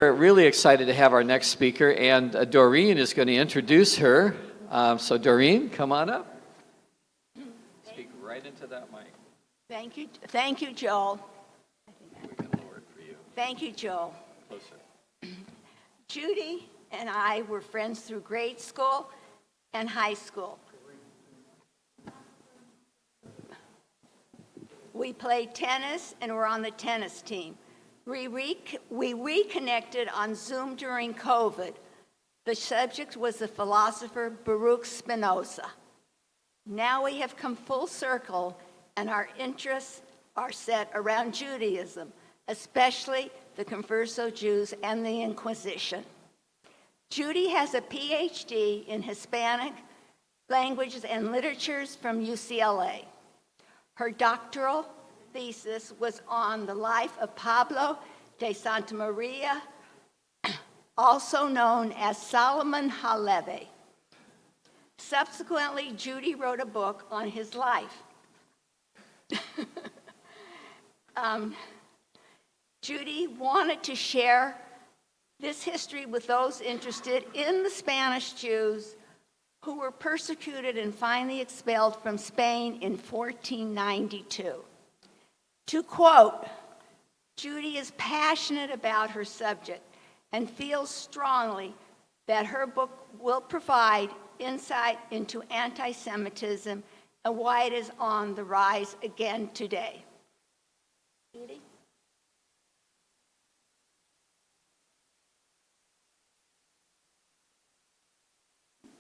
We're really excited to have our next speaker, and Doreen is going to introduce her. So Doreen, come on up. Speak right into that mic. Thank you, Joel. We can lower it for you. Thank you, Joel. Closer. Judy and I were friends through grade school and high school. We played tennis and were on the tennis team. We reconnected on Zoom during COVID. The subject was the philosopher Baruch Spinoza. Now we have come full circle and our interests are set around Judaism, especially the Converso Jews and the Inquisition. Judy has a PhD in Hispanic languages and literatures from UCLA. Her doctoral thesis was on the life of Pablo de Santa Maria, also known as Solomon Halevi. Subsequently, Judy wrote a book on his life. Judy wanted to share this history with those interested in the Spanish Jews who were persecuted and finally expelled from Spain in 1492. To quote, Judy is passionate about her subject and feels strongly that her book will provide insight into anti-Semitism and why it is on the rise again today. Judy?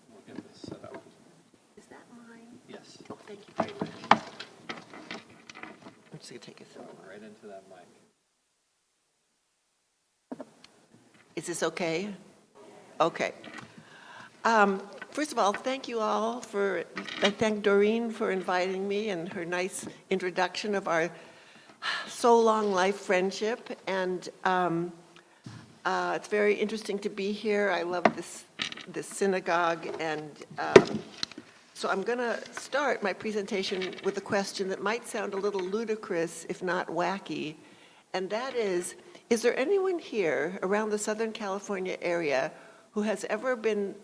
We'll get this set up. Is that mine? Yes. Oh, thank you very much. I'm just going to take it. Right into that mic. Is this okay? Okay. First of all, thank you all I thank Doreen for inviting me and her nice introduction of our so long life friendship. And it's very interesting to be here. I love this synagogue. And so I'm going to start my presentation with a question that might sound a little ludicrous, if not wacky. And that is there anyone here around the Southern California area who has ever been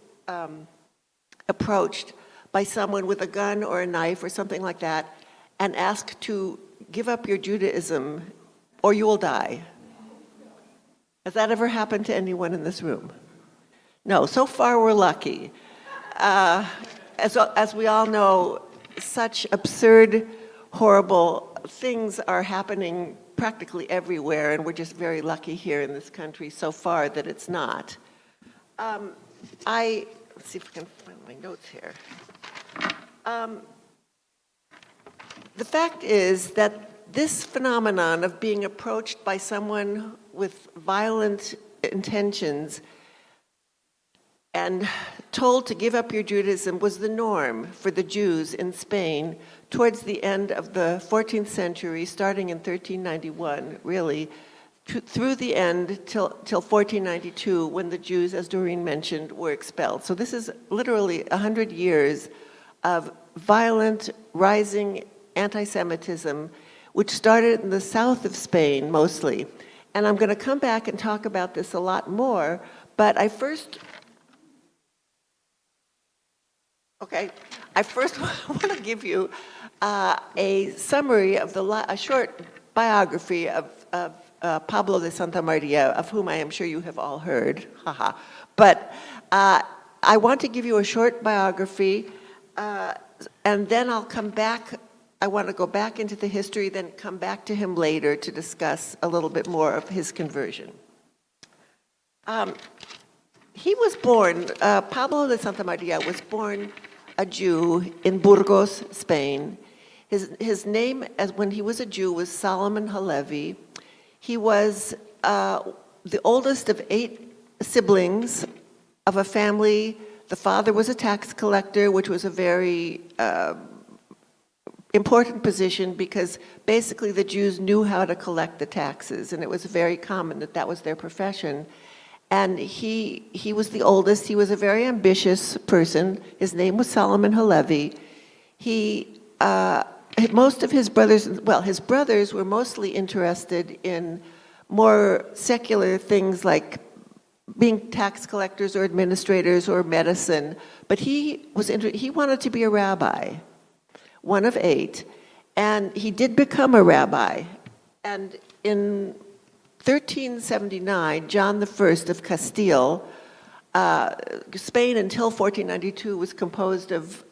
approached by someone with a gun or a knife or something like that and asked to give up your Judaism or you will die? Has that ever happened to anyone in this room? No, so far we're lucky. As we all know, such absurd, horrible things are happening practically everywhere, and we're just very lucky here in this country so far that it's not. Let's see if I can find my notes here. The fact is that this phenomenon of being approached by someone with violent intentions and told to give up your Judaism was the norm for the Jews in Spain towards the end of the 14th century, starting in 1391, really, through the end till 1492, when the Jews, as Doreen mentioned, were expelled. So this is literally 100 years of violent, rising anti-Semitism, which started in the south of Spain, mostly. And I'm going to come back and talk about this a lot more, but I first want to give you a summary of a short biography of Pablo de Santa Maria, of whom I am sure you have all heard. But I want to give you a short biography, and then I'll come back. I want to go back into the history, then come back to him later to discuss a little bit more of his conversion. He was born, Pablo de Santa Maria was born a Jew in Burgos, Spain. His name, when he was a Jew, was Solomon Halevi. He was the oldest of 8 siblings of a family. The father was a tax collector, which was a very important position because basically the Jews knew how to collect the taxes, and it was very common that that was their profession. And he was the oldest. He was a very ambitious person. His name was Solomon Halevi. Most of his brothers were mostly interested in more secular things like being tax collectors or administrators or medicine, but he wanted to be a rabbi, one of 8, and he did become a rabbi. And in 1379, John I of Castile, Spain until 1492 was composed of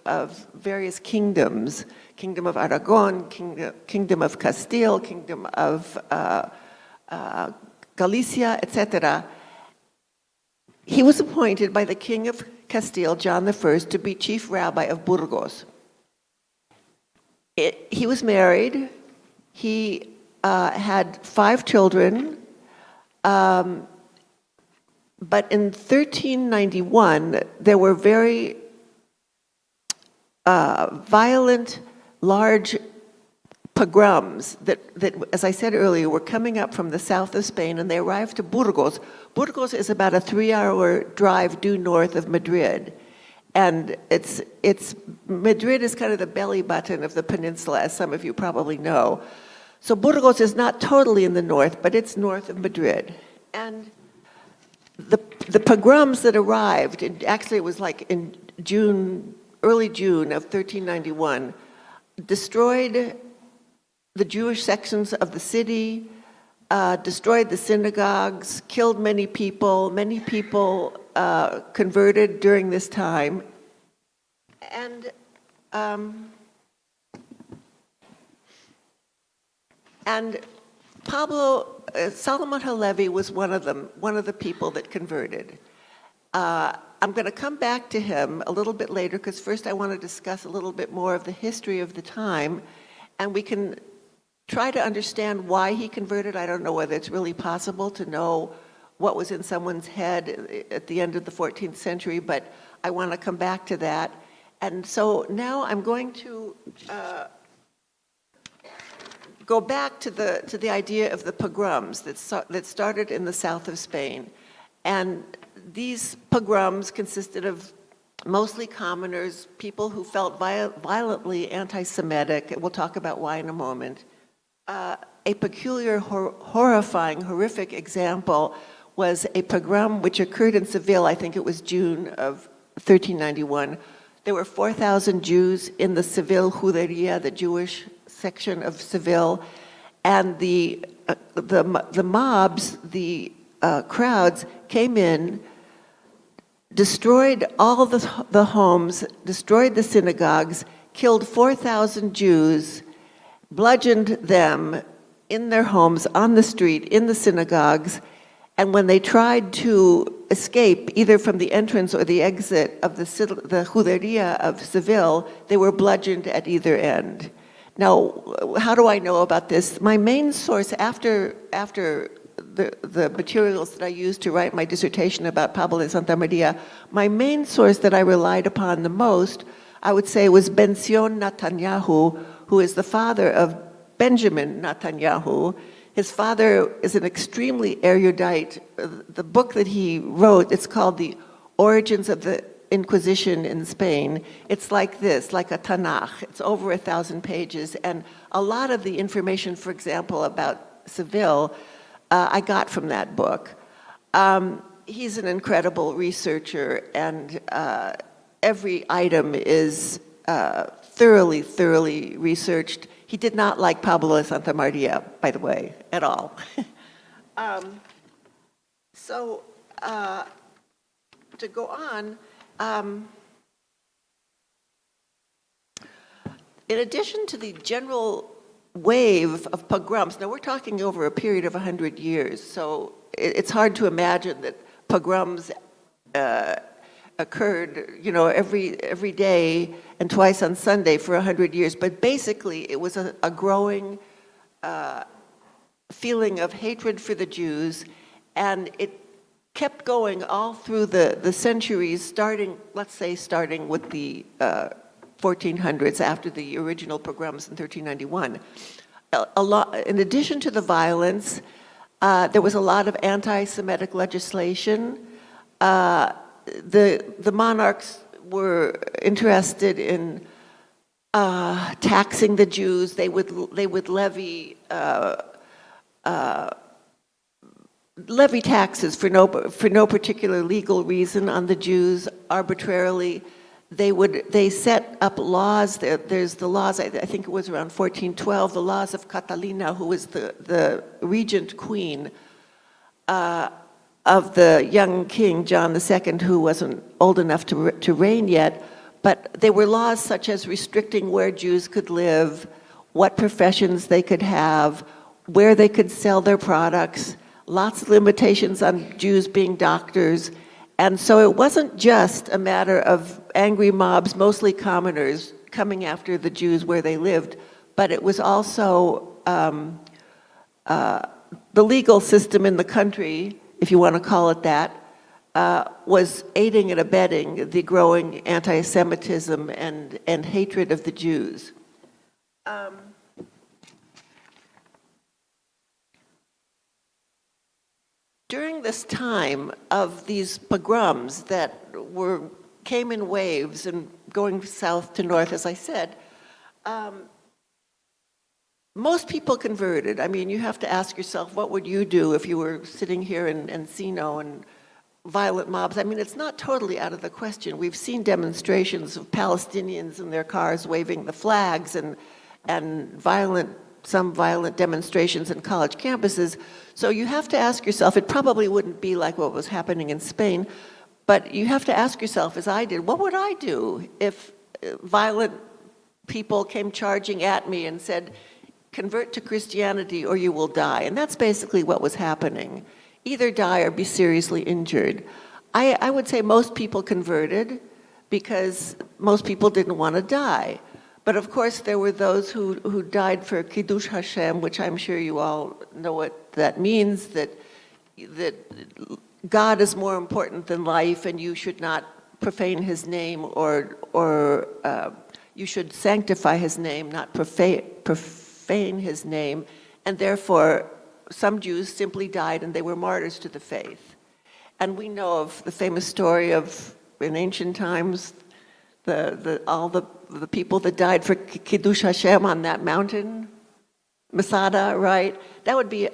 various kingdoms: Kingdom of Aragon, Kingdom of Castile, Kingdom of Galicia, etc. He was appointed by the King of Castile, John I, to be chief rabbi of Burgos. He was married. He had 5 children. But in 1391, there were very violent, large pogroms that, as I said earlier, were coming up from the south of Spain, and they arrived to Burgos. Burgos is about a 3-hour drive due north of Madrid. And Madrid is kind of the belly button of the peninsula, as some of you probably know. So Burgos is not totally in the north, but it's north of Madrid. And the pogroms that arrived, and actually it was like in early June of 1391, destroyed the Jewish sections of the city, destroyed the synagogues, killed many people. Many people converted during this time. And Solomon Halevi was one of them, one of the people that converted. I'm going to come back to him a little bit later, because first I want to discuss a little bit more of the history of the time, and we can try to understand why he converted. I don't know whether it's really possible to know what was in someone's head at the end of the 14th century, but I want to come back to that. And so now I'm going to go back to the idea of the pogroms that started in the south of Spain. And these pogroms consisted of mostly commoners, people who felt violently anti-Semitic. We'll talk about why in a moment. A peculiar, horrifying, horrific example was a pogrom which occurred in Seville. I think it was June of 1391. There were 4,000 Jews in the Seville Juderia, the Jewish section of Seville, and the mobs, the crowds came in, destroyed all the homes, destroyed the synagogues, killed 4,000 Jews, bludgeoned them in their homes, on the street, in the synagogues, and when they tried to escape, either from the entrance or the exit of the Juderia of Seville, they were bludgeoned at either end. Now, how do I know about this? My main source, after the materials that I used to write my dissertation about Pablo de Santa Maria, my main source that I relied upon the most, I would say, was Ben-Zion Netanyahu, who is the father of Benjamin Netanyahu. His father is an extremely erudite. The book that he wrote, it's called The Origins of the Inquisition in Spain. It's like this, like a Tanakh. It's over 1,000 pages. And a lot of the information, for example, about Seville, I got from that book. He's an incredible researcher, and every item is thoroughly researched. He did not like Pablo de Santa Maria, by the way, at all. To go on, in addition to the general wave of pogroms, now we're talking over a period of 100 years, so it's hard to imagine that pogroms occurred, every day and twice on Sunday for 100 years. But basically, it was a growing feeling of hatred for the Jews, and it kept going all through the centuries, starting with the 1400s, after the original pogroms in 1391. In addition to the violence, there was a lot of anti-Semitic legislation. The monarchs were interested in taxing the Jews. They would levy levy taxes for no particular legal reason on the Jews arbitrarily. They set up laws. There's the laws, I think it was around 1412, the laws of Catalina, who was the regent queen of the young king, John II, who wasn't old enough to reign yet. But they were laws such as restricting where Jews could live, what professions they could have, where they could sell their products, lots of limitations on Jews being doctors. And so it wasn't just a matter of angry mobs, mostly commoners, coming after the Jews where they lived, but it was also the legal system in the country, if you want to call it that, was aiding and abetting the growing anti-Semitism and hatred of the Jews. During this time of these pogroms that came in waves and going south to north, as I said, most people converted. I mean, you have to ask yourself, what would you do if you were sitting here in Encino and violent mobs? I mean, it's not totally out of the question. We've seen demonstrations of Palestinians in their cars waving the flags and some violent demonstrations in college campuses. So you have to ask yourself, it probably wouldn't be like what was happening in Spain, but you have to ask yourself, as I did, what would I do if violent people came charging at me and said, convert to Christianity or you will die? And that's basically what was happening. Either die or be seriously injured. I would say most people converted because most people didn't want to die. But of course, there were those who died for Kiddush Hashem, which I'm sure you all know what that means, that God is more important than life and you should not profane his name or you should sanctify his name, not profane his name. And therefore, some Jews simply died and they were martyrs to the faith. And we know of the famous story of, in ancient times, all the people that died for Kiddush Hashem on that mountain, Masada, right? That would be,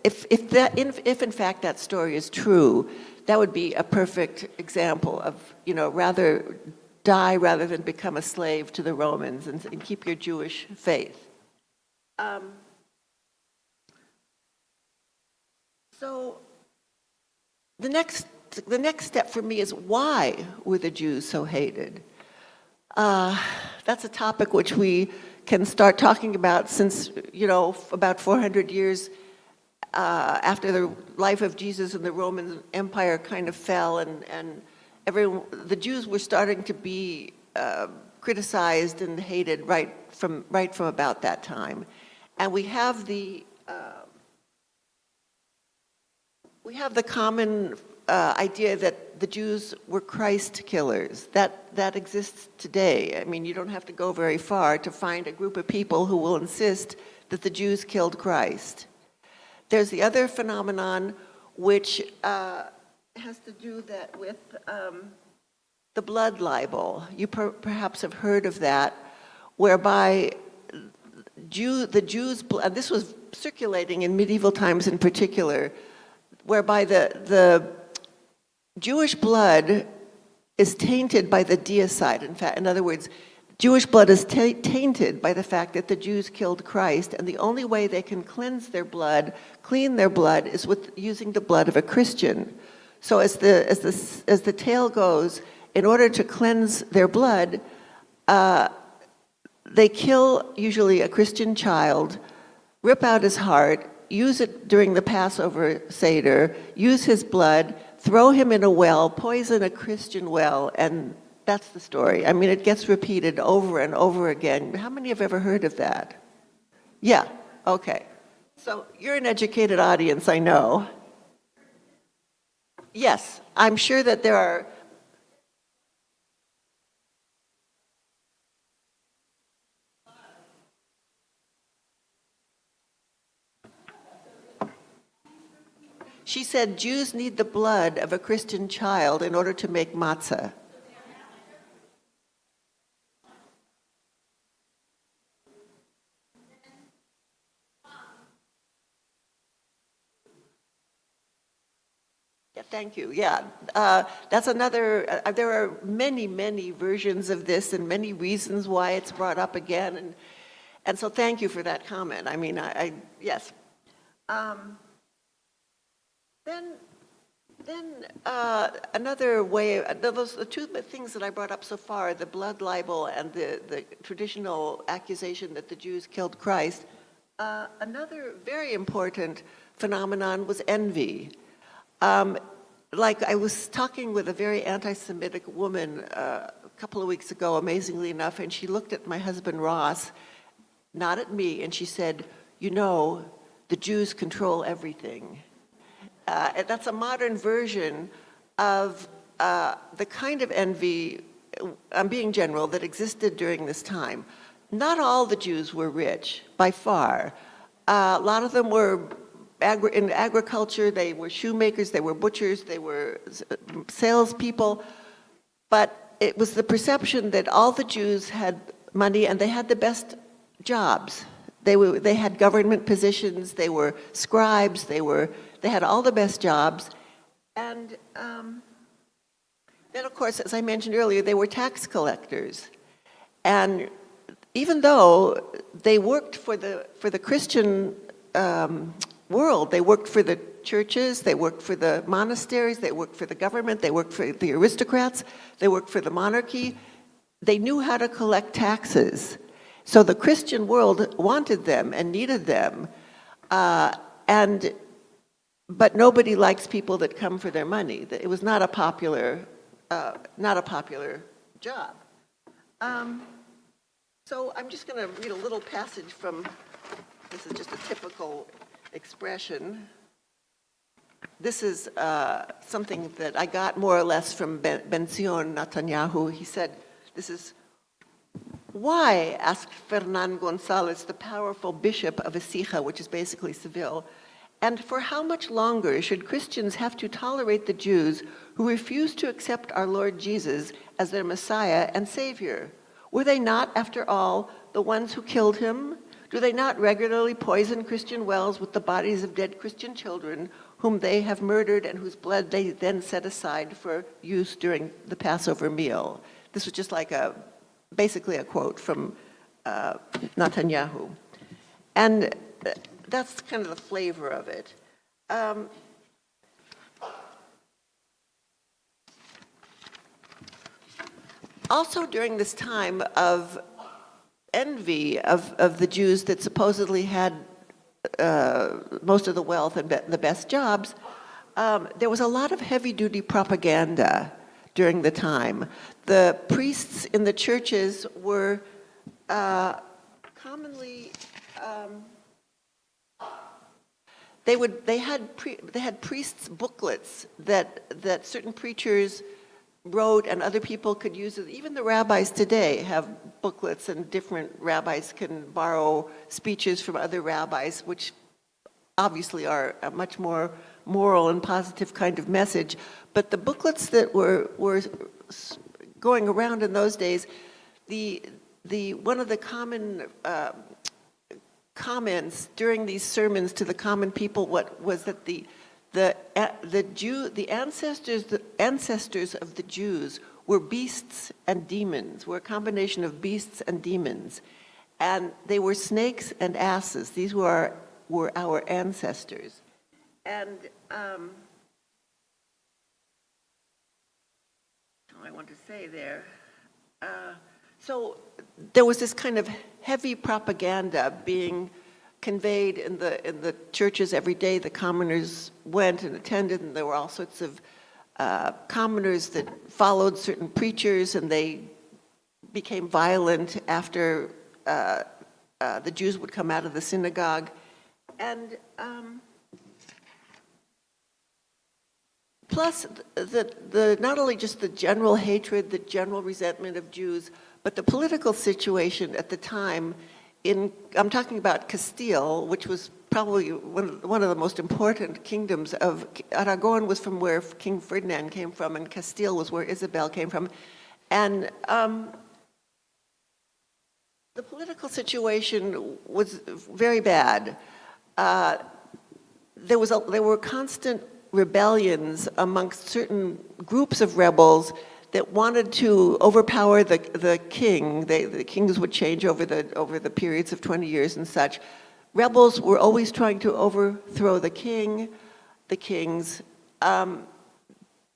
if in fact that story is true, that would be a perfect example of, rather die rather than become a slave to the Romans and keep your Jewish faith. So the next step for me is, why were the Jews so hated? That's a topic which we can start talking about since, about 400 years after the life of Jesus and the Roman Empire kind of fell, and the Jews were starting to be criticized and hated right from about that time. And we have the common idea that the Jews were Christ killers. That exists today. I mean, you don't have to go very far to find a group of people who will insist that the Jews killed Christ. There's the other phenomenon which has to do with the blood libel. You perhaps have heard of that, whereby the Jews, and this was circulating in medieval times in particular, whereby the Jewish blood is tainted by the deicide. In other words, Jewish blood is tainted by the fact that the Jews killed Christ, and the only way they can clean their blood, is with using the blood of a Christian. So as the tale goes, in order to cleanse their blood, they kill usually a Christian child, rip out his heart, use it during the Passover Seder, use his blood, throw him in a well, poison a Christian well, and that's the story. I mean, it gets repeated over and over again. How many have ever heard of that? Yeah, okay. So you're an educated audience, I know. Yes, I'm sure that there are. She said Jews need the blood of a Christian child in order to make matzah. thank you. Yeah, that's another, there are many, many versions of this and many reasons why it's brought up again. And so thank you for that comment. I mean, yes. Then another way, those the two things that I brought up so far, the blood libel and the traditional accusation that the Jews killed Christ, another very important phenomenon was envy. Like I was talking with a very anti-Semitic woman a couple of weeks ago, amazingly enough, and she looked at my husband Ross, not at me, and she said, you know, the Jews control everything. And that's a modern version of the kind of envy, I'm being general, that existed during this time. Not all the Jews were rich, by far. A lot of them were in agriculture, they were shoemakers, they were butchers, they were salespeople. But it was the perception that all the Jews had money and they had the best jobs. They had government positions, they were scribes, they had all the best jobs. And then, of course, as I mentioned earlier, they were tax collectors. And even though they worked for the Christian world, they worked for the churches, they worked for the monasteries, they worked for the government, they worked for the aristocrats, they worked for the monarchy, they knew how to collect taxes. So the Christian world wanted them and needed them. But nobody likes people that come for their money. It was not a popular job. So I'm just going to read a little passage from, this is just a typical expression. This is something that I got more or less from Benzion Netanyahu. He said, this is, why, asked Ferdinand Gonzalez, the powerful bishop of Écija, which is basically Seville, and for how much longer should Christians have to tolerate the Jews who refuse to accept our Lord Jesus as their Messiah and Savior? Were they not, after all, the ones who killed him? Do they not regularly poison Christian wells with the bodies of dead Christian children whom they have murdered and whose blood they then set aside for use during the Passover meal? This was just like basically a quote from Netanyahu. And that's kind of the flavor of it. Also during this time of envy of the Jews that supposedly had most of the wealth and the best jobs, there was a lot of heavy-duty propaganda during the time. The priests in the churches were commonly they had priests' booklets that certain preachers wrote and other people could use it. Even the rabbis today have booklets, and different rabbis can borrow speeches from other rabbis, which obviously are a much more moral and positive kind of message. But the booklets that were going around in those days, one of the common comments during these sermons to the common people was that the ancestors of the Jews were beasts and demons, were a combination of beasts and demons. And they were snakes and asses. These were our ancestors. And what I want to say there. So there was this kind of heavy propaganda being conveyed in the churches every day. The commoners went and attended, and there were all sorts of commoners that followed certain preachers, and they became violent after the Jews would come out of the synagogue. And plus, not only just the general hatred, the general resentment of Jews, but the political situation at the time I'm talking about Castile, which was probably one of the most important kingdoms of, Aragon was from where King Ferdinand came from, and Castile was where Isabel came from. And the political situation was very bad. There were constant rebellions amongst certain groups of rebels that wanted to overpower the king. The kings would change over the periods of 20 years and such. Rebels were always trying to overthrow the king, the kings.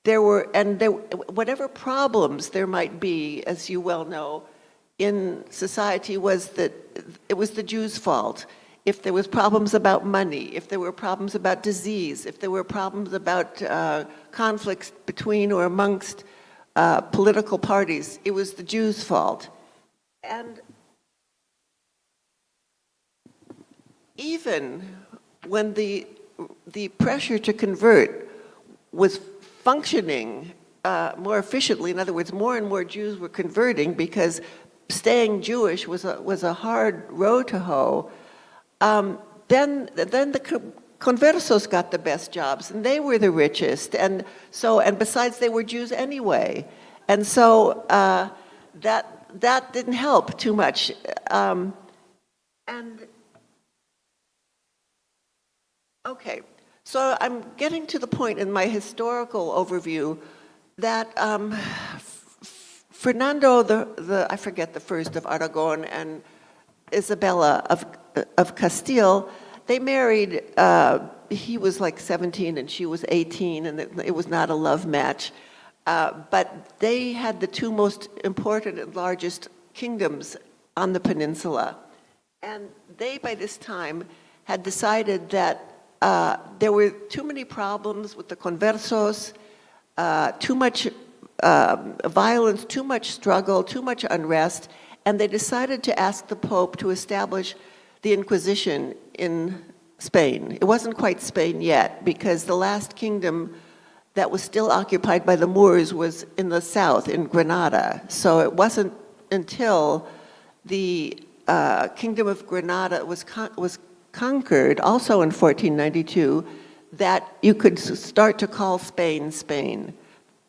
Whatever problems there might be, as you well know, in society, was that it was the Jews' fault. If there was problems about money, if there were problems about disease, if there were problems about conflicts between or amongst political parties, it was the Jews' fault. And even when the pressure to convert was functioning more efficiently, in other words, more and more Jews were converting because staying Jewish was a hard row to hoe, then the conversos got the best jobs, and they were the richest, and besides, they were Jews anyway, and so that didn't help too much, okay. So I'm getting to the point in my historical overview that Fernando, I forget the first of Aragon, and Isabella of Castile, they married, he was like 17 and she was 18, and it was not a love match. But they had the two most important and largest kingdoms on the peninsula. And they, by this time, had decided that there were too many problems with the conversos, too much violence, too much struggle, too much unrest, and they decided to ask the Pope to establish the Inquisition in Spain. It wasn't quite Spain yet, because the last kingdom that was still occupied by the Moors was in the south, in Granada. So it wasn't until the Kingdom of Granada was conquered, also in 1492, that you could start to call Spain, Spain.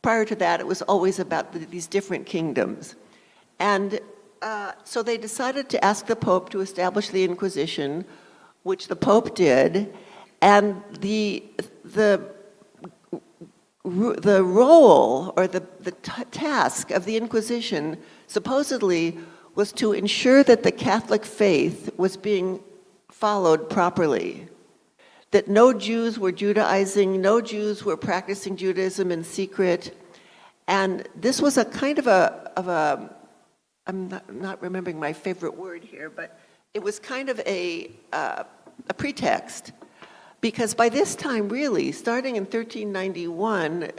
Prior to that, it was always about these different kingdoms. And so they decided to ask the Pope to establish the Inquisition, which the Pope did, and the role or the task of the Inquisition supposedly was to ensure that the Catholic faith was being followed properly, that no Jews were Judaizing, no Jews were practicing Judaism in secret, and this was a kind of a I'm not remembering my favorite word here, but it was kind of a pretext, because by this time, really, starting in 1391,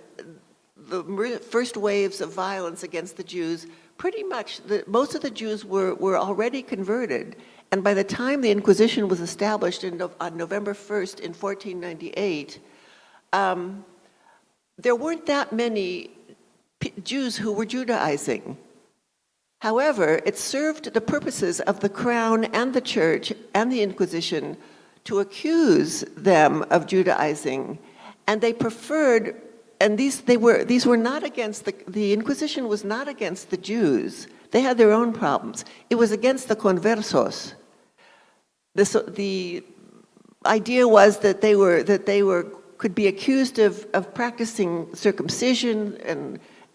the first waves of violence against the Jews, pretty much, most of the Jews were already converted, and by the time the Inquisition was established on November 1st in 1498, there weren't that many Jews who were Judaizing. However, it served the purposes of the Crown and the Church and the Inquisition to accuse them of Judaizing, and they preferred, and these were not against the Inquisition was not against the Jews. They had their own problems. It was against the conversos. The idea was that they could be accused of practicing circumcision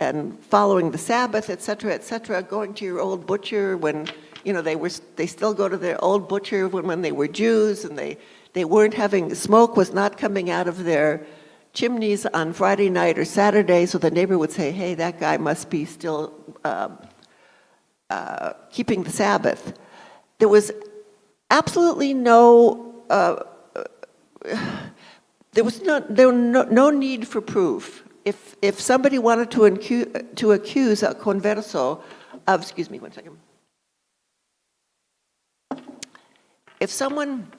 and following the Sabbath, et cetera, going to your old butcher when, they still go to their old butcher when they were Jews, and they weren't having, smoke was not coming out of their chimneys on Friday night or Saturday, so the neighbor would say, hey, that guy must be still keeping the Sabbath. There was absolutely no need for proof. If somebody wanted to accuse a converso of, excuse me one second. If someone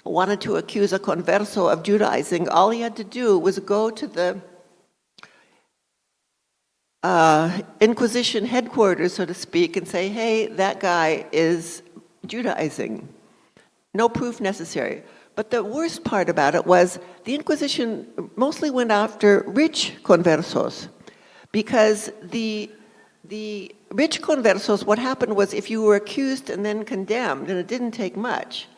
wanted to accuse a converso of Judaizing, all he had to do was go to the Inquisition headquarters, so to speak, and say, hey, that guy is Judaizing. No proof necessary. But the worst part about it was the Inquisition mostly went after rich conversos, because the rich conversos, what happened was if you were accused and then condemned, and it didn't take much,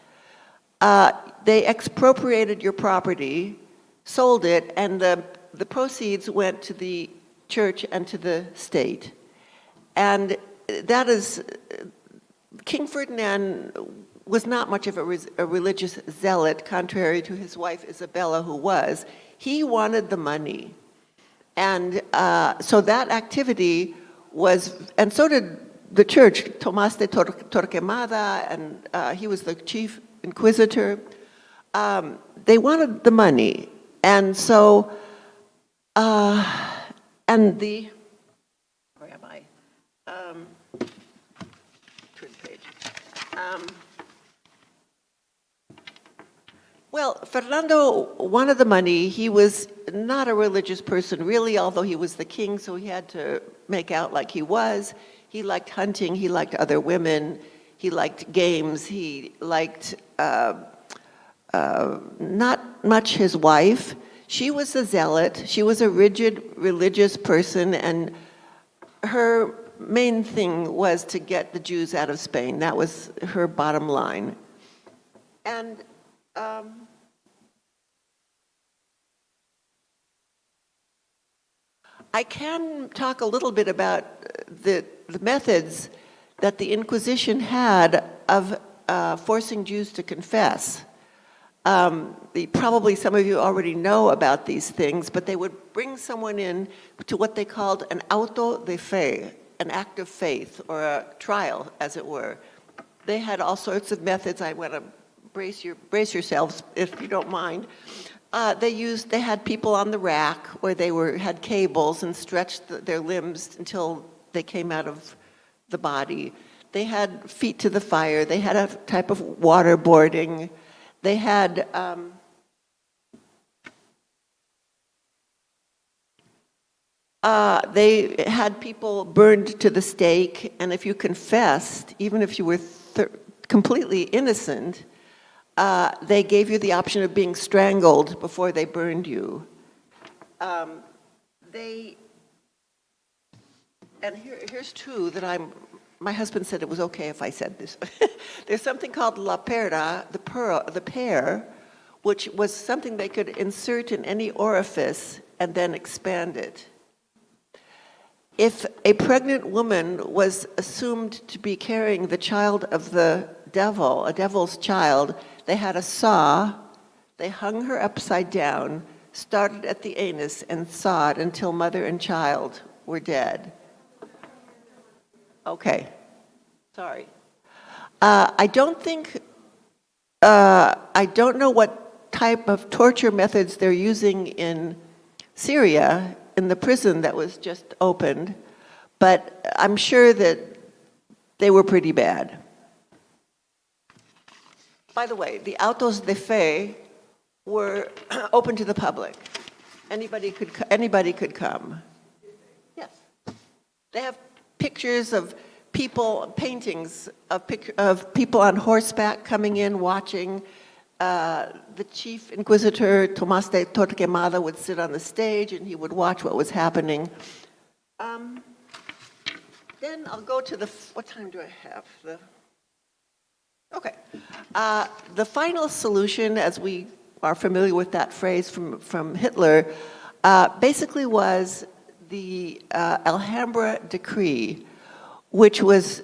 they expropriated your property, sold it, and the proceeds went to the church and to the state. And that is, King Ferdinand was not much of a religious zealot, contrary to his wife Isabella, who was. He wanted the money. And so that activity was, and so did the church, Tomás de Torquemada, and he was the chief inquisitor. They wanted the money. And so, and the, where am I? Turn the page. Well, Fernando wanted the money. He was not a religious person, really, although he was the king, so he had to make out like he was. He liked hunting, he liked other women, he liked games, he liked not much his wife. She was a zealot, she was a rigid religious person, and her main thing was to get the Jews out of Spain. That was her bottom line. And I can talk a little bit about the methods that the Inquisition had of forcing Jews to confess. Probably some of you already know about these things, but they would bring someone in to what they called an auto de fe, an act of faith, or a trial, as it were. They had all sorts of methods. I want to brace yourselves, if you don't mind. They had people on the rack where they had cables and stretched their limbs until they came out of the body. They had feet to the fire. They had a type of waterboarding. They had people burned to the stake, and if you confessed, even if you were completely innocent, they gave you the option of being strangled before they burned you. Here's two that my husband said it was okay if I said this. There's something called la pera, the pear, which was something they could insert in any orifice and then expand it. If a pregnant woman was assumed to be carrying the child of the devil, a devil's child, they had a saw, they hung her upside down, started at the anus, and sawed until mother and child were dead. Okay, sorry. I don't know what type of torture methods they're using in Syria, in the prison that was just opened, but I'm sure that they were pretty bad. By the way, the autos de fe were open to the public. Anybody could come. Yes. They have pictures of people, paintings of people on horseback coming in, watching. The chief inquisitor, Tomás de Torquemada, would sit on the stage and he would watch what was happening. Then I'll go to what time do I have? Okay. The final solution, as we are familiar with that phrase from Hitler, basically was the Alhambra Decree, which was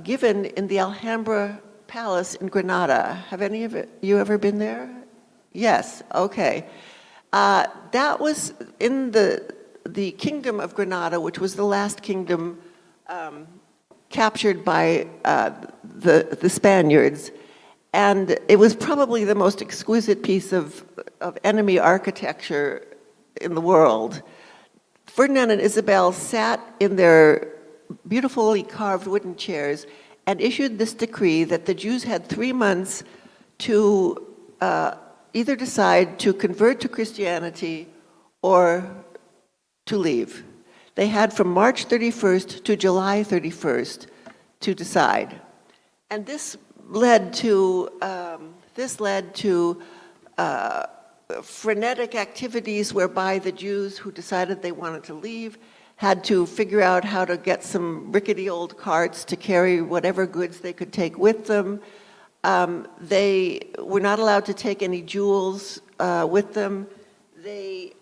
given in the Alhambra Palace in Granada. Have any of you ever been there? Yes, okay. That was in the Kingdom of Granada, which was the last kingdom captured by the Spaniards. And it was probably the most exquisite piece of enemy architecture in the world. Ferdinand and Isabella sat in their beautifully carved wooden chairs and issued this decree that the Jews had 3 months to either decide to convert to Christianity or to leave. They had from March 31st to July 31st to decide. And this led to frenetic activities whereby the Jews who decided they wanted to leave had to figure out how to get some rickety old carts to carry whatever goods they could take with them. They were not allowed to take any jewels with them. they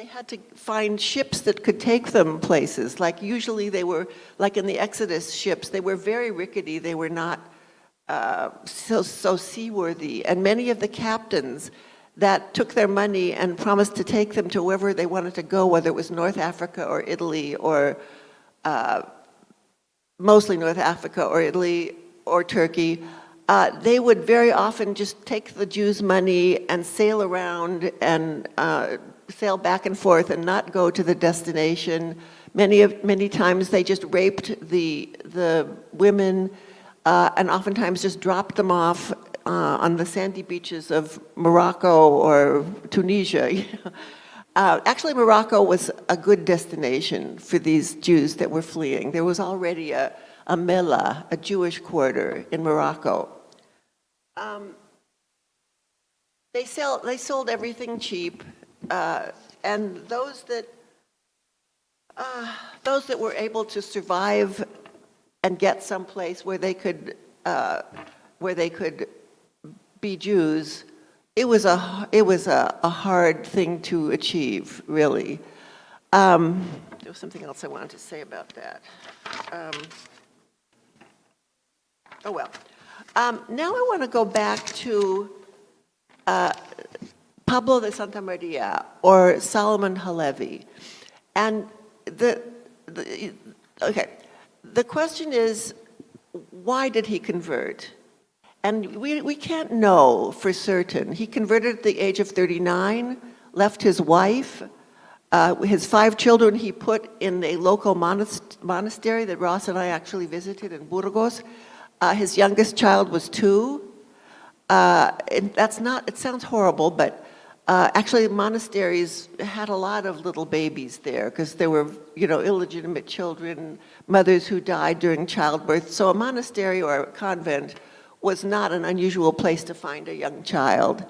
had to find ships that could take them places. Like usually they were, like in the Exodus ships, they were very rickety. They were not so seaworthy. And many of the captains that took their money and promised to take them to wherever they wanted to go, whether it was North Africa or Italy or mostly North Africa or Italy or Turkey, they would very often just take the Jews' money and sail around and sail back and forth and not go to the destination. Many times they just raped the women and oftentimes just dropped them off on the sandy beaches of Morocco or Tunisia. Actually, Morocco was a good destination for these Jews that were fleeing. There was already a Mellah, a Jewish quarter in Morocco. They sold everything cheap, and those that were able to survive and get someplace where they could be Jews, it was a hard thing to achieve, really. There was something else I wanted to say about that. Oh well. Now I want to go back to Pablo de Santa Maria or Solomon Halevi, and the question is, why did he convert? And we can't know for certain. He converted at the age of 39, left his wife, his 5 children he put in a local monastery that Ross and I actually visited in Burgos. His youngest child was 2. It sounds horrible, but actually monasteries had a lot of little babies there because there were, illegitimate children, mothers who died during childbirth. So a monastery or a convent was not an unusual place to find a young child.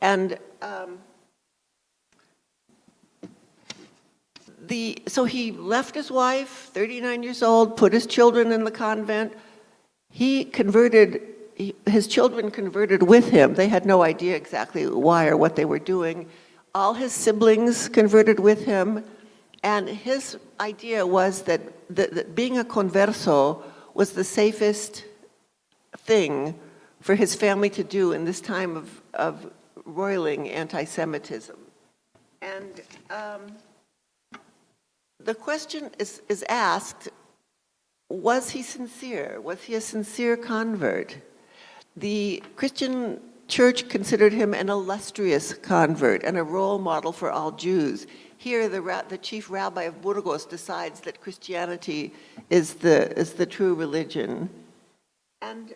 And so he left his wife, 39 years old, put his children in the convent. His children converted with him. They had no idea exactly why or what they were doing. All his siblings converted with him. And his idea was that being a converso was the safest thing for his family to do in this time of roiling anti-Semitism. And the question is asked, was he sincere? Was he a sincere convert? The Christian church considered him an illustrious convert and a role model for all Jews. Here, the chief rabbi of Burgos decides that Christianity is the true religion. And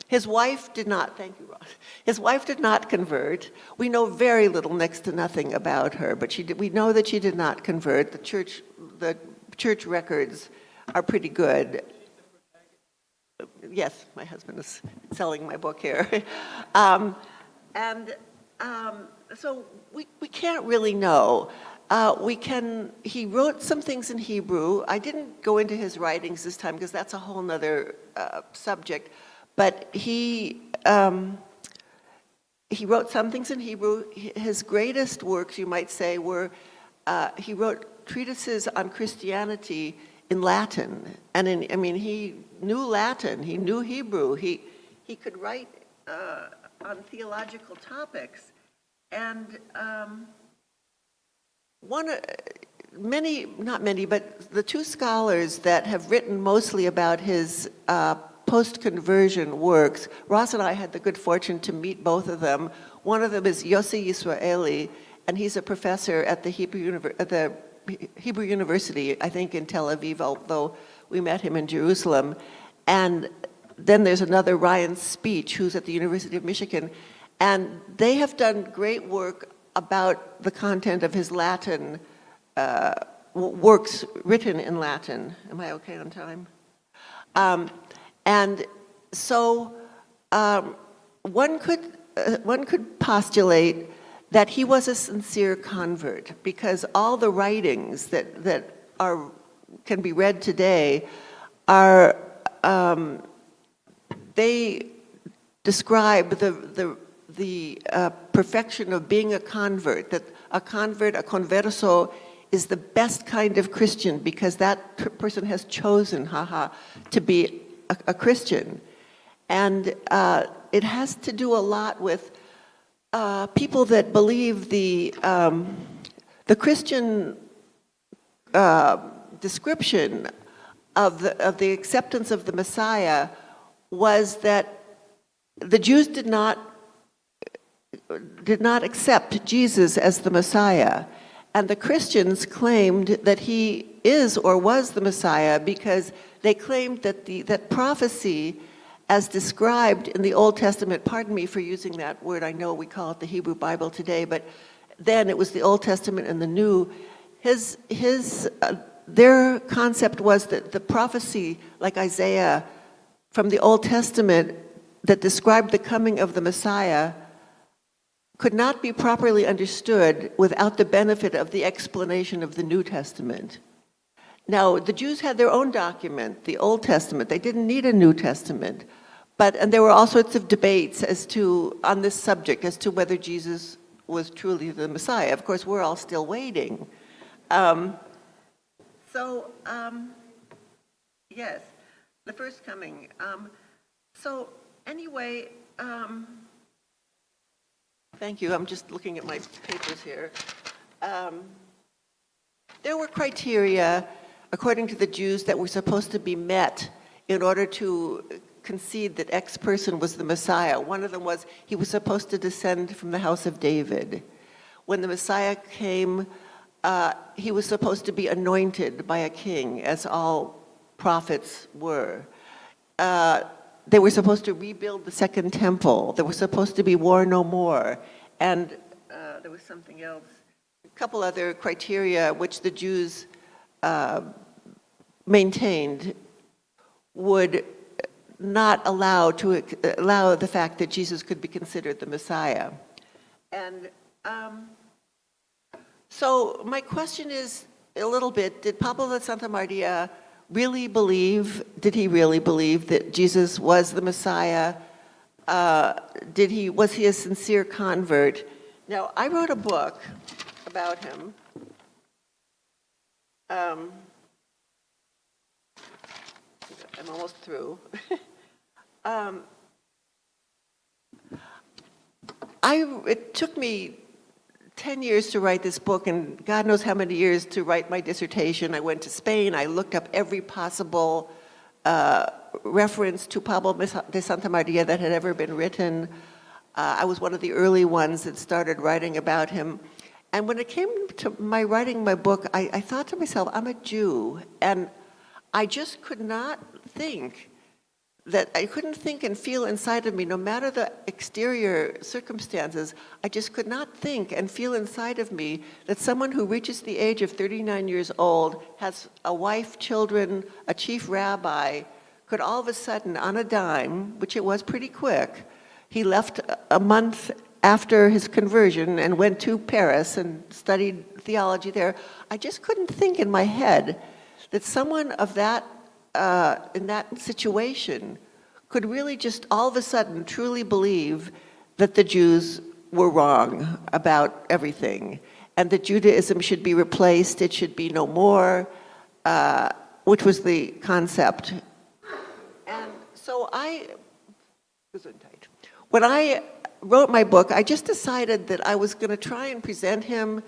his wife did not, thank you, Ross. His wife did not convert. We know very little, next to nothing about her, but we know that she did not convert. The church records are pretty good. Yes, my husband is selling my book here. So we can't really know. He wrote some things in Hebrew. I didn't go into his writings this time because that's a whole nother subject. But he wrote some things in Hebrew. His greatest works, you might say, were he wrote treatises on Christianity in Latin. And he knew Latin. He knew Hebrew. He could write on theological topics. And not many, but the 2 scholars that have written mostly about his post-conversion works, Ross and I had the good fortune to meet both of them. One of them is Yossi Yisraeli, and he's a professor at the Hebrew University, I think in Tel Aviv, although we met him in Jerusalem. And then there's another, Ryan Speech, who's at the University of Michigan. And they have done great work about the content of his Latin works written in Latin. Am I okay on time? And so one could postulate that he was a sincere convert because all the writings that can be read today are they describe the perfection of being a convert, that a convert, a converso, is the best kind of Christian because that person has chosen, to be a Christian. And it has to do a lot with people that believe the Christian description of the acceptance of the Messiah was that the Jews did not accept Jesus as the Messiah. And the Christians claimed that he is or was the Messiah because they claimed that that prophecy as described in the Old Testament, pardon me for using that word, I know we call it the Hebrew Bible today, but then it was the Old Testament and the New. Their concept was that the prophecy, like Isaiah, from the Old Testament that described the coming of the Messiah could not be properly understood without the benefit of the explanation of the New Testament. Now, the Jews had their own document, the Old Testament. They didn't need a New Testament. And there were all sorts of debates on this subject as to whether Jesus was truly the Messiah. Of course, we're all still waiting. Yes, the first coming. Thank you. I'm just looking at my papers here. There were criteria, according to the Jews, that were supposed to be met in order to concede that X person was the Messiah. One of them was he was supposed to descend from the house of David. When the Messiah came, he was supposed to be anointed by a king, as all prophets were. They were supposed to rebuild the second temple. There was supposed to be war no more. And there was something else, a couple other criteria which the Jews maintained would not allow the fact that Jesus could be considered the Messiah. And so my question is a little bit, did Pablo de Santa Maria did he really believe that Jesus was the Messiah? Was he a sincere convert? Now, I wrote a book about him. I'm almost through. It took me 10 years to write this book, and God knows how many years to write my dissertation. I went to Spain. I looked up every possible reference to Pablo de Santa Maria that had ever been written. I was one of the early ones that started writing about him. And when it came to writing my book, I thought to myself, I'm a Jew, and I just could not think I couldn't think and feel inside of me, no matter the exterior circumstances, I just could not think and feel inside of me that someone who reaches the age of 39 years old, has a wife, children, a chief rabbi, could all of a sudden, on a dime, which it was pretty quick, he left a month after his conversion and went to Paris and studied theology there. I just couldn't think in my head that someone of that in that situation could really just all of a sudden truly believe that the Jews were wrong about everything and that Judaism should be replaced, it should be no more, which was the concept. And so when I wrote my book, I just decided that I was going to try and present him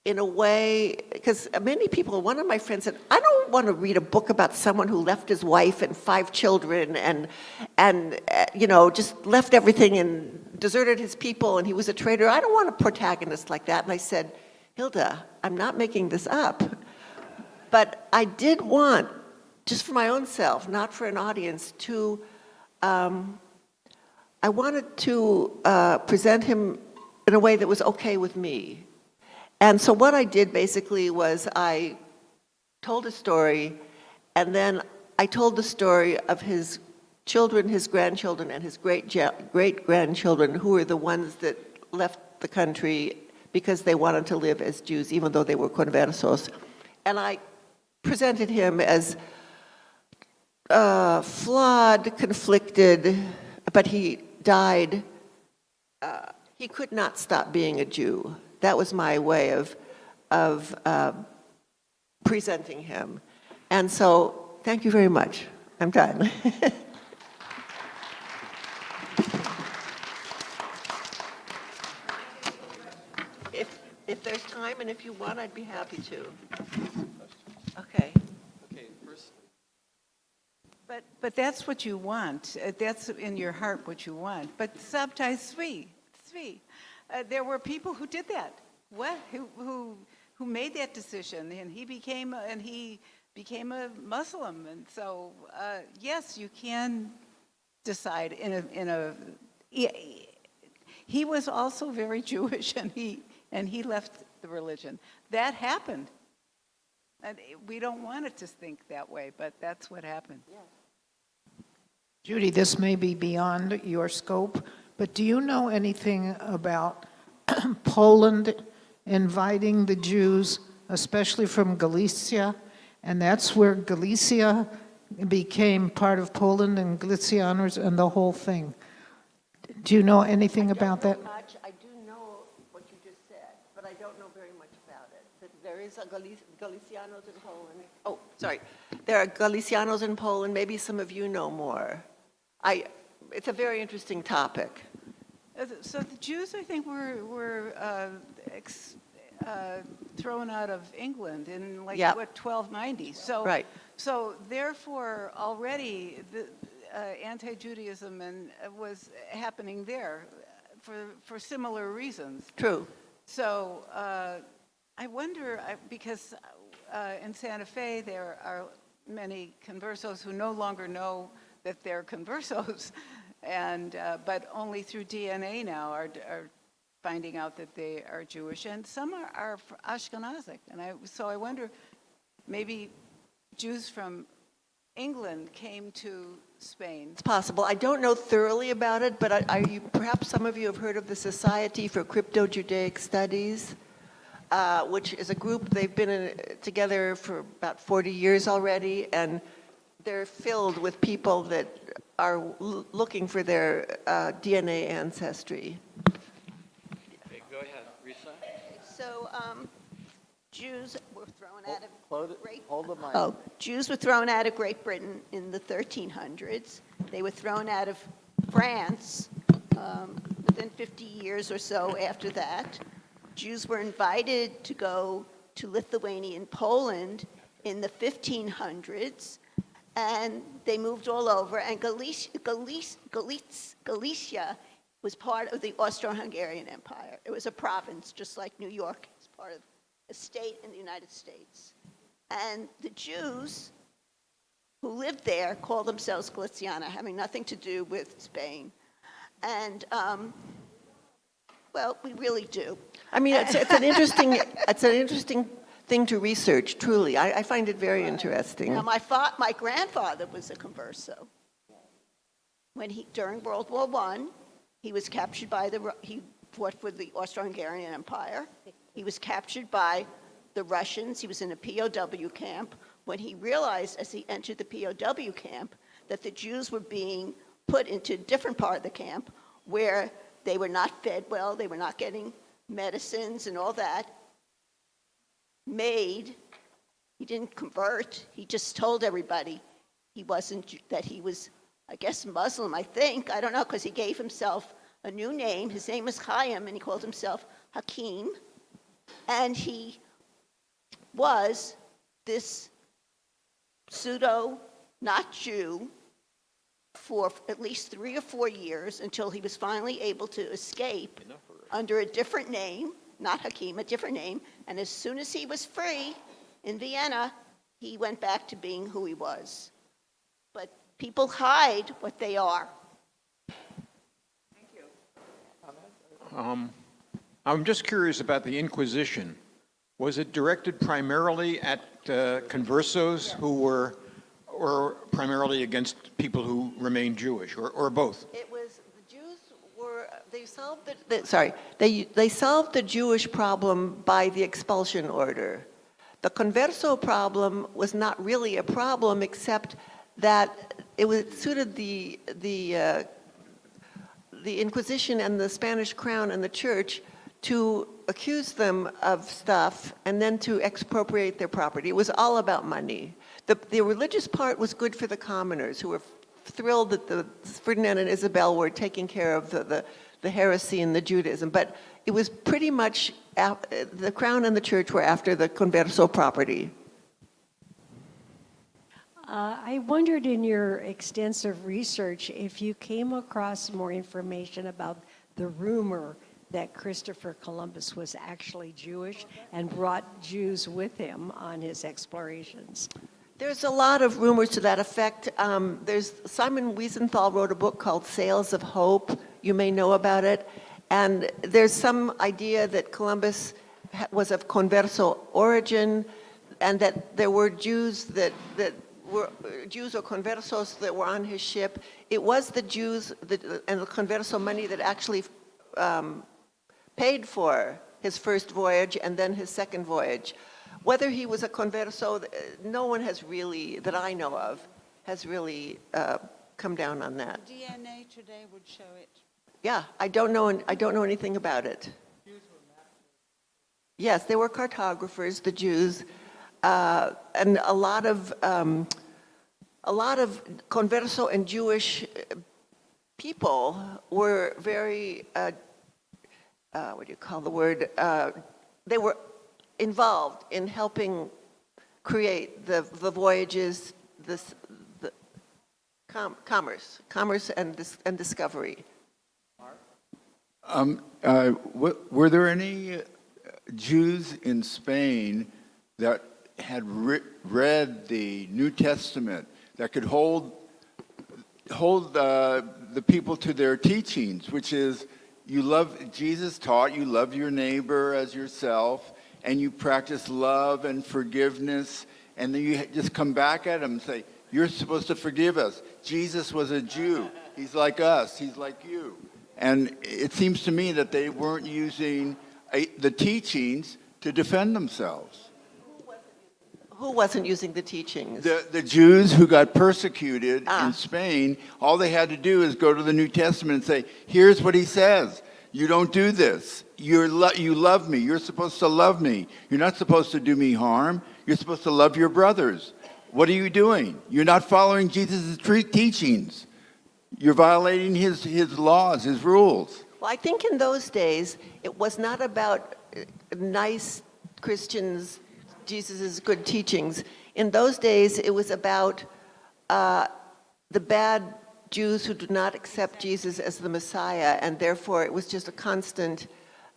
in a way, because many people, one of my friends said, I don't want to read a book about someone who left his wife and 5 children and just left everything and deserted his people and he was a traitor. I don't want a protagonist like that. And I said, Hilda, I'm not making this up. But I did want, just for my own self, not for an audience, I wanted to present him in a way that was okay with me. And so what I did basically was I told a story, and then I told the story of his children, his grandchildren, and his great-grandchildren, who were the ones that left the country because they wanted to live as Jews, even though they were conversos. And I presented him as flawed, conflicted, but he died. He could not stop being a Jew. That was my way of presenting him. And so, thank you very much. I'm done. If there's time and if you want, I'd be happy to. Okay. Okay, first. But that's what you want. That's in your heart what you want. But sometimes there were people who did that. What? Who made that decision, and he became a Muslim. And so yes, you can decide He was also very Jewish, and he left the religion. That happened. And we don't want it to think that way, but that's what happened. Yeah. Judy, this may be beyond your scope, but do you know anything about Poland inviting the Jews, especially from Galicia? And that's where Galicia became part of Poland and Galicianos and the whole thing. Do you know anything about that? I do know what you just said, but I don't know very much about it. That there is a Galicianos in Poland. Oh, sorry. There are Galicianos in Poland. Maybe some of you know more. It's a very interesting topic. So the Jews, I think, were thrown out of England in 1290. So Right. So therefore, already the anti-Judaism was happening there for similar reasons. True. So I wonder, because in Santa Fe there are many conversos who no longer know that they're conversos, and but only through DNA now are finding out that they are Jewish, and some are Ashkenazic, and so I wonder, maybe Jews from England came to Spain. It's possible. I don't know thoroughly about it, but perhaps some of you have heard of the Society for Crypto-Judaic Studies, which is a group. They've been together for about 40 years already, and they're filled with people that are looking for their DNA ancestry. Okay, go ahead, Risa. So Jews were thrown out of Great Hold the mic. Oh, Jews were thrown out of Great Britain in the 1300s. They were thrown out of France within 50 years or so after that. Jews were invited to go to Lithuania and Poland in the 1500s, and they moved all over. And Galicia was part of the Austro-Hungarian Empire. It was a province, just like New York is part of a state in the United States. And the Jews who lived there called themselves Galiciana, having nothing to do with Spain. And, well, we really do. I mean, it's an interesting thing to research. Truly, I find it very interesting. Now, my grandfather was a converso. During World War I, he was captured he fought for the Austro-Hungarian Empire. He was captured by the Russians. He was in a POW camp. When he realized, as he entered the POW camp, that the Jews were being put into a different part of the camp where they were not fed well, they were not getting medicines and all that, he didn't convert. He just told everybody that he was, I guess, Muslim, I think. I don't know, because he gave himself a new name. His name was Chaim, and he called himself Hakim. And he was this not Jew for at least 3 or 4 years until he was finally able to escape under a different name, not Hakim, a different name. And as soon as he was free in Vienna, he went back to being who he was. But people hide what they are. I'm just curious about the Inquisition. Was it directed primarily at conversos who were, or primarily against people who remained Jewish, or both? It was the Jews they solved they solved the Jewish problem by the expulsion order. The converso problem was not really a problem, except that it suited the the Inquisition and the Spanish crown and the church to accuse them of stuff and then to expropriate their property. It was all about money. The religious part was good for the commoners who were thrilled that the Ferdinand and Isabella were taking care of the heresy and the Judaism. But it was pretty much, the crown and the church were after the Converso property. I wondered in your extensive research if you came across more information about the rumor that Christopher Columbus was actually Jewish and brought Jews with him on his explorations. There's a lot of rumors to that effect. There's Simon Wiesenthal wrote a book called Sails of Hope. You may know about it. And there's some idea that Columbus was of Converso origin and that there were Jews that were Jews or conversos that were on his ship. It was the Jews and the converso money that actually paid for his first voyage and then his second voyage. Whether he was a converso, no one has really, that I know of, has really come down on that. DNA today would show it. Yeah, I don't know anything about it. Yes, they were cartographers, the Jews, and a lot of converso and Jewish people were very, what do you call the word? They were involved in helping create the voyages, the commerce and discovery. Were there any Jews in Spain that had read the New Testament that could hold the people to their teachings, which is Jesus taught you love your neighbor as yourself, and you practice love and forgiveness, and then you just come back at them and say, you're supposed to forgive us. Jesus was a Jew. He's like us. He's like you. And it seems to me that they weren't using the teachings to defend themselves. Who wasn't using the teachings? The Jews who got persecuted in Spain, all they had to do is go to the New Testament and say, here's what he says. You don't do this. You love me. You're supposed to love me. You're not supposed to do me harm. You're supposed to love your brothers. What are you doing? You're not following Jesus' teachings. You're violating his laws, his rules. Well, I think in those days, it was not about nice Christians, Jesus' good teachings. In those days, it was about the bad Jews who do not accept Jesus as the Messiah, and therefore it was just a constant,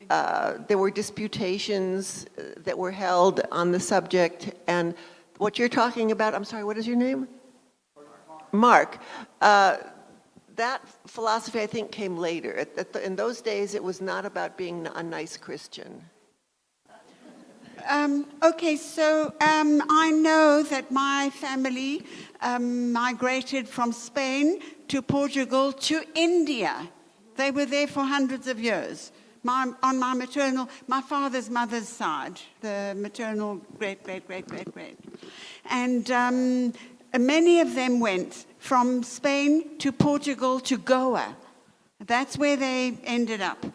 there were disputations that were held on the subject, and what you're talking about, I'm sorry, what is your name? Mark. That philosophy, I think, came later. In those days, it was not about being a nice Christian. Okay, so I know that my family migrated from Spain to Portugal to India. They were there for hundreds of years. On my father's mother's side, the maternal great. And many of them went from Spain to Portugal to Goa. That's where they ended up.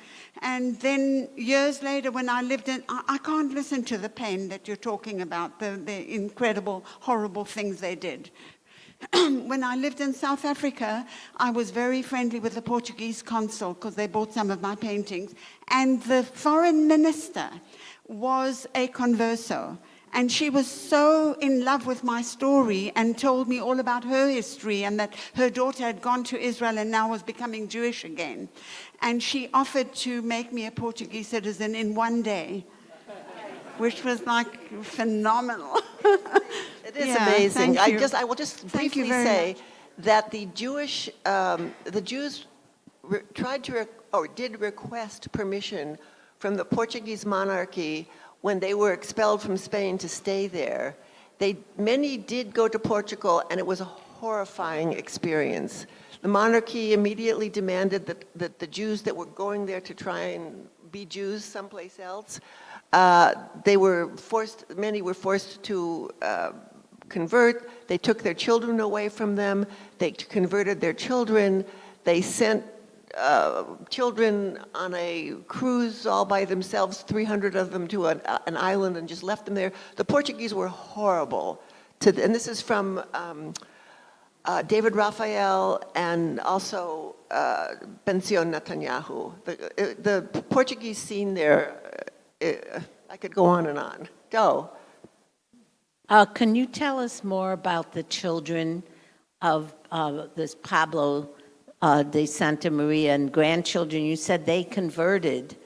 And then years later, when I lived in, I can't listen to the pain that you're talking about, the incredible, horrible things they did. When I lived in South Africa, I was very friendly with the Portuguese consul because they bought some of my paintings. And the foreign minister was a converso. And she was so in love with my story and told me all about her history and that her daughter had gone to Israel and now was becoming Jewish again. And she offered to make me a Portuguese citizen in one day, which was like phenomenal. It is amazing. Thank I will just briefly say that the Jews did request permission from the Portuguese monarchy when they were expelled from Spain to stay there. Many did go to Portugal, and it was a horrifying experience. The monarchy immediately demanded that the Jews that were going there to try and be Jews someplace else, many were forced to convert. They took their children away from them. They converted their children. They sent children on a cruise all by themselves, 300 of them to an island, and just left them there. The Portuguese were horrible. And this is from David Raphael and also Pension Netanyahu. The Portuguese scene there, I could go on and on. Go. Can you tell us more about the children of this Pablo de Santa Maria and grandchildren? You said they converted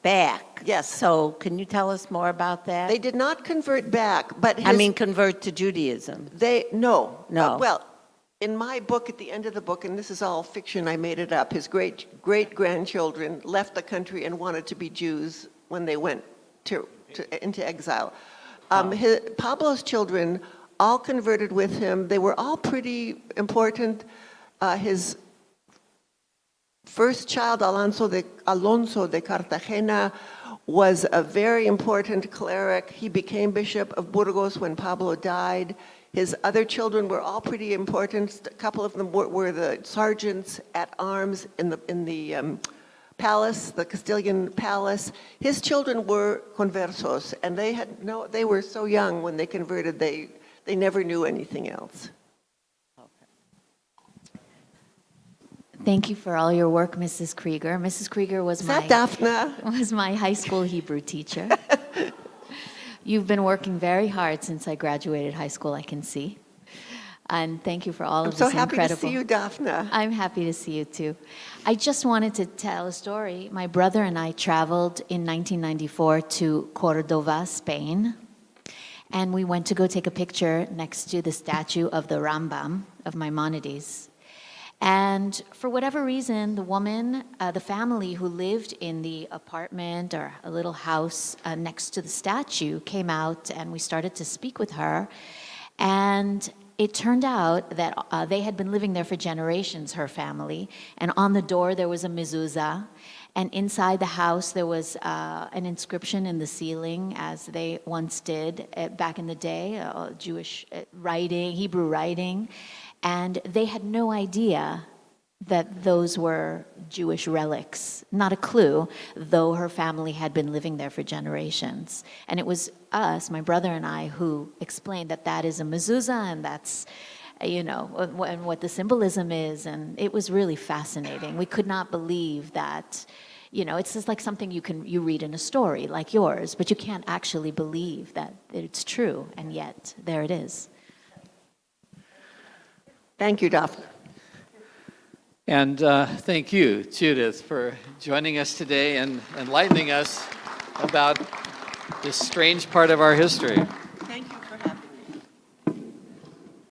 back. Yes. So can you tell us more about that? They did not convert back, but convert to Judaism. No. No. Well, in my book, at the end of the book, and this is all fiction, I made it up, his great-grandchildren left the country and wanted to be Jews when they went into exile. Pablo's children all converted with him. They were all pretty important. His first child, Alonso de Cartagena, was a very important cleric. He became Bishop of Burgos when Pablo died. His other children were all pretty important. A couple of them were the sergeants at arms in the palace, the Castilian palace. His children were conversos, and they were so young when they converted, they never knew anything else. Thank you for all your work, Mrs. Krieger. Mrs. Krieger was my high school Hebrew teacher. You've been working very hard since I graduated high school, I can see. And thank you for all of this incredible... I'm so happy to see you, Daphna. I'm happy to see you, too. I just wanted to tell a story. My brother and I traveled in 1994 to Cordova, Spain. And we went to go take a picture next to the statue of the Rambam, of Maimonides. And for whatever reason, the woman, the family who lived in the apartment or a little house next to the statue came out, and we started to speak with her. And it turned out that they had been living there for generations, her family. And on the door, there was a mezuzah. And inside the house, there was an inscription in the ceiling, as they once did back in the day, Jewish writing, Hebrew writing. And they had no idea that those were Jewish relics, not a clue, though her family had been living there for generations. And it was us, my brother and I, who explained that that is a mezuzah, and that's, and what the symbolism is. And it was really fascinating. We could not believe that, it's just like something you read in a story like yours, but you can't actually believe that it's true, and yet there it is. Thank you, Daphne. And thank you, Judith, for joining us today and enlightening us about this strange part of our history.